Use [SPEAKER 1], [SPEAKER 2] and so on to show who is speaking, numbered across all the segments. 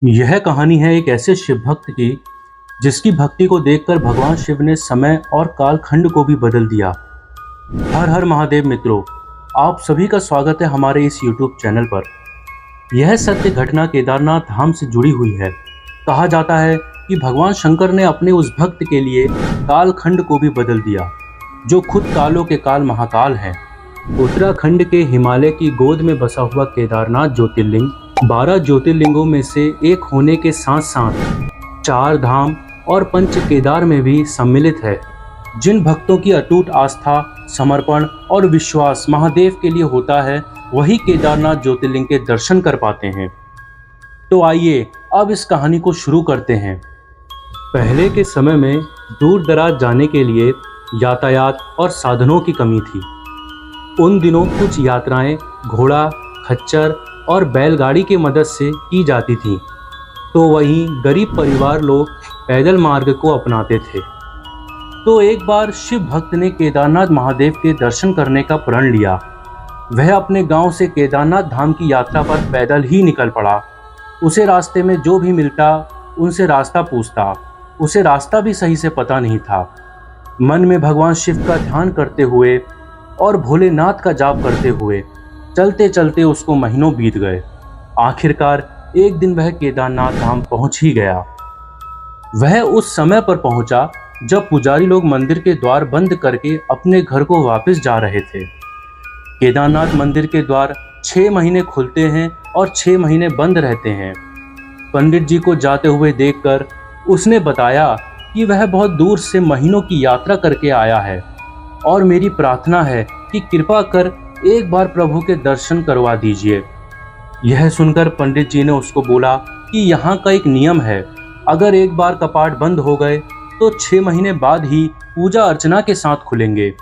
[SPEAKER 1] यह कहानी है एक ऐसे शिव भक्त की जिसकी भक्ति को देखकर भगवान शिव ने समय और कालखंड को भी बदल दिया। हर हर महादेव मित्रों, आप सभी का स्वागत है हमारे इस YouTube चैनल पर। यह सत्य घटना केदारनाथ धाम से जुड़ी हुई है। कहा जाता है कि भगवान शंकर ने अपने उस भक्त के लिए कालखंड को भी बदल दिया, जो खुद कालों के काल महाकाल है। उत्तराखंड के हिमालय की गोद में बसा हुआ केदारनाथ ज्योतिर्लिंग 12 ज्योतिर्लिंगों में से एक होने के साथ साथ 4 धाम और पंच केदार में भी सम्मिलित है। जिन भक्तों की अटूट आस्था, समर्पण और विश्वास महादेव के लिए होता है, वही केदारनाथ ज्योतिर्लिंग के दर्शन कर पाते हैं। तो आइए अब इस कहानी को शुरू करते हैं। पहले के समय में दूर दराज जाने के लिए यातायात और साधनों की कमी थी। उन दिनों कुछ यात्राएं घोड़ा, खच्चर और बैलगाड़ी की मदद से की जाती थीं, तो वहीं गरीब परिवार लोग पैदल मार्ग को अपनाते थे। तो एक बार शिव भक्त ने केदारनाथ महादेव के दर्शन करने का प्रण लिया। वह अपने गांव से केदारनाथ धाम की यात्रा पर पैदल ही निकल पड़ा। उसे रास्ते में जो भी मिलता उनसे रास्ता पूछता। उसे रास्ता भी सही से पता नहीं था। मन में भगवान शिव का ध्यान करते हुए और भोलेनाथ का जाप करते हुए चलते चलते उसको महीनों बीत गए। आखिरकार एक दिन वह केदारनाथ धाम पहुंच ही गया। वह उस समय पर पहुंचा जब पुजारी लोग मंदिर के द्वार बंद करके अपने घर को वापस जा रहे थे। केदारनाथ मंदिर के द्वार 6 महीने खुलते हैं और 6 महीने बंद रहते हैं। पंडित जी को जाते हुए देखकर उसने बताया कि वह बहुत दूर से महीनों की यात्रा करके आया है और मेरी प्रार्थना है कि कृपा कर एक बार प्रभु के दर्शन करवा दीजिए। यह सुनकर पंडित जी ने उसको बोला कि यहाँ का एक नियम है, अगर एक बार कपाट बंद हो गए तो 6 महीने बाद ही पूजा अर्चना के साथ खुलेंगे।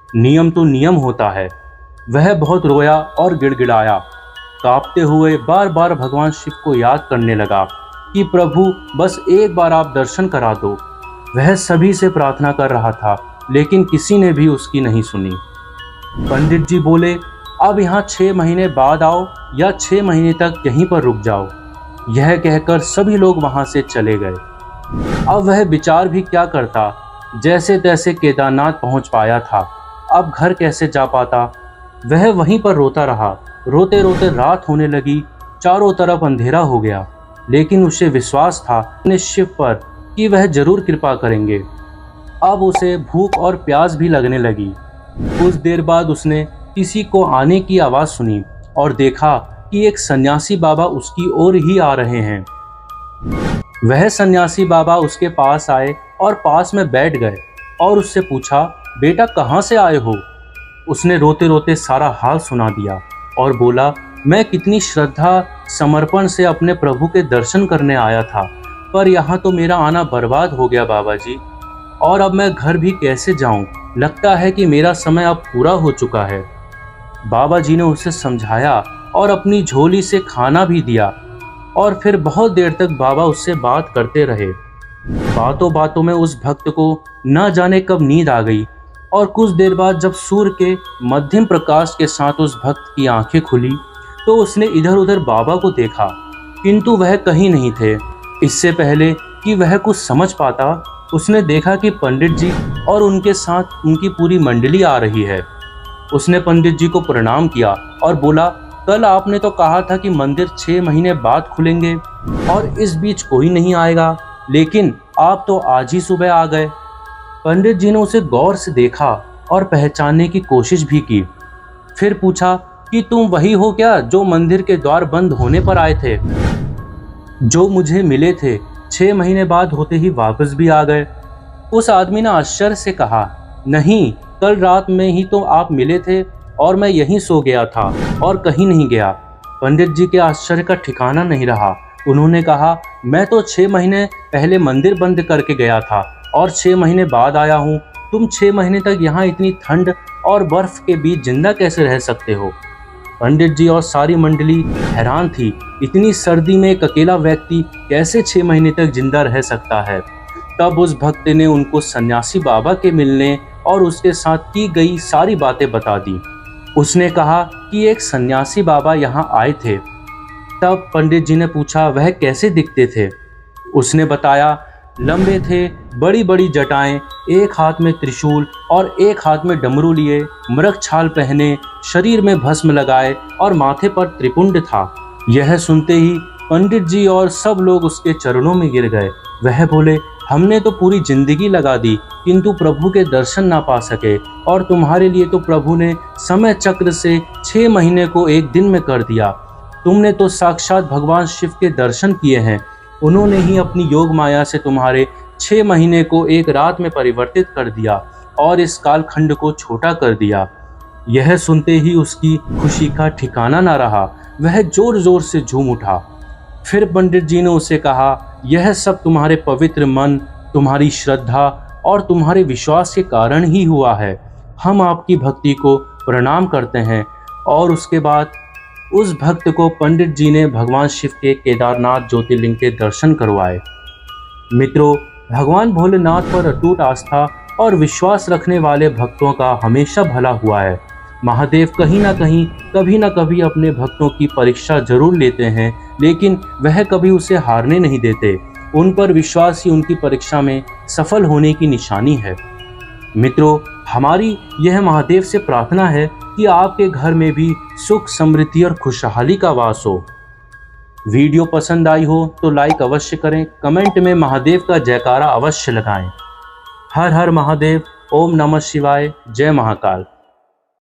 [SPEAKER 1] नियम तो नियम होता है। वह बहुत रोया और गिड़गिड़ाया, कांपते हुए बार बार भगवान शिव को याद करने लगा कि प्रभु बस एक बार आप दर्शन करा दो। वह सभी से प्रार्थना कर रहा था, लेकिन किसी ने भी उसकी नहीं सुनी। पंडित जी बोले, अब यहाँ 6 महीने बाद आओ या 6 महीने तक यहीं पर रुक जाओ। यह कहकर सभी लोग वहाँ से चले गए। अब वह विचार भी क्या करता, जैसे तैसे केदारनाथ पहुँच पाया था। अब घर कैसे जा पाता। वह वहीं पर रोता रहा। रोते रोते रात होने लगी, चारों तरफ अंधेरा हो गया, लेकिन उसे विश्वास था अपने शिव पर कि वह जरूर कृपा करेंगे। अब उसे भूख और प्यास भी लगने लगी। कुछ देर बाद उसने किसी को आने की आवाज़ सुनी और देखा कि एक सन्यासी बाबा उसकी ओर ही आ रहे हैं। वह सन्यासी बाबा उसके पास आए और पास में बैठ गए और उससे पूछा, बेटा कहाँ से आए हो। उसने रोते रोते सारा हाल सुना दिया और बोला, मैं कितनी श्रद्धा समर्पण से अपने प्रभु के दर्शन करने आया था, पर यहाँ तो मेरा आना बर्बाद हो गया बाबा जी, और अब मैं घर भी कैसे जाऊँ। लगता है कि मेरा समय अब पूरा हो चुका है। बाबा जी ने उसे समझाया और अपनी झोली से खाना भी दिया और फिर बहुत देर तक बाबा उससे बात करते रहे। बातों बातों में उस भक्त को न जाने कब नींद आ गई और कुछ देर बाद जब सूर्य के मध्यम प्रकाश के साथ उस भक्त की आंखें खुली तो उसने इधर उधर बाबा को देखा, किंतु वह कहीं नहीं थे। इससे पहले कि वह कुछ समझ पाता, उसने देखा कि पंडित जी और उनके साथ उनकी पूरी मंडली आ रही है। उसने पंडित जी को प्रणाम किया और बोला, कल आपने तो कहा था कि मंदिर 6 महीने बाद खुलेंगे और इस बीच कोई नहीं आएगा, लेकिन आप तो आज ही सुबह आ गए। पंडित जी ने उसे गौर से देखा और पहचानने की कोशिश भी की। फिर पूछा कि तुम वही हो क्या जो मंदिर के द्वार बंद होने पर आए थे, जो मुझे मिले थे, 6 महीने बाद होते ही वापस भी आ गए। उस आदमी ने आश्चर्य से कहा, नहीं, कल रात में ही तो आप मिले थे और मैं यहीं सो गया था और कहीं नहीं गया। पंडित जी के आश्चर्य का ठिकाना नहीं रहा। उन्होंने कहा, मैं तो 6 महीने पहले मंदिर बंद करके गया था और 6 महीने बाद आया हूँ। तुम 6 महीने तक यहाँ इतनी ठंड और बर्फ के बीच जिंदा कैसे रह सकते हो। पंडित जी और सारी मंडली हैरान थी। इतनी सर्दी में एक अकेला व्यक्ति कैसे 6 महीने तक जिंदा रह सकता है। तब उस भक्त ने उनको सन्यासी बाबा के मिलने और उसके साथ की गई सारी बातें बता दी। उसने कहा कि एक सन्यासी बाबा यहाँ आए थे तब पंडित जी ने पूछा, वह कैसे दिखते थे? उसने बताया, लंबे थे, बड़ी बड़ी जटाएं, एक हाथ में त्रिशूल और एक हाथ में डमरू लिए, मृग छाल पहने, शरीर में भस्म लगाए और माथे पर त्रिपुंड था। यह सुनते ही पंडित जी और सब लोग उसके चरणों में गिर गए। वह बोले, हमने तो पूरी जिंदगी लगा दी किंतु प्रभु के दर्शन ना पा सके, और तुम्हारे लिए तो प्रभु ने समय चक्र से 6 महीने को एक दिन में कर दिया। तुमने तो साक्षात भगवान शिव के दर्शन किए हैं। उन्होंने ही अपनी योग माया से तुम्हारे 6 महीने को एक रात में परिवर्तित कर दिया और इस कालखंड को छोटा कर दिया। यह सुनते ही उसकी खुशी का ठिकाना ना रहा। वह जोर जोर से झूम उठा। फिर पंडित जी ने उसे कहा, यह सब तुम्हारे पवित्र मन, तुम्हारी श्रद्धा और तुम्हारे विश्वास के कारण ही हुआ है। हम आपकी भक्ति को प्रणाम करते हैं। और उसके बाद उस भक्त को पंडित जी ने भगवान शिव के केदारनाथ ज्योतिर्लिंग के दर्शन करवाए। मित्रों, भगवान भोलेनाथ पर अटूट आस्था और विश्वास रखने वाले भक्तों का हमेशा भला हुआ है। महादेव कहीं ना कहीं, कभी ना कभी अपने भक्तों की परीक्षा जरूर लेते हैं, लेकिन वह कभी उसे हारने नहीं देते। उन पर विश्वास ही उनकी परीक्षा में सफल होने की निशानी है। मित्रों, हमारी यह महादेव से प्रार्थना है कि आपके घर में भी सुख, समृद्धि और खुशहाली का वास हो। वीडियो पसंद आई हो तो लाइक अवश्य करें, कमेंट में महादेव का जयकारा अवश्य लगाएं। हर हर महादेव। ओम नमः शिवाय। जय महाकाल।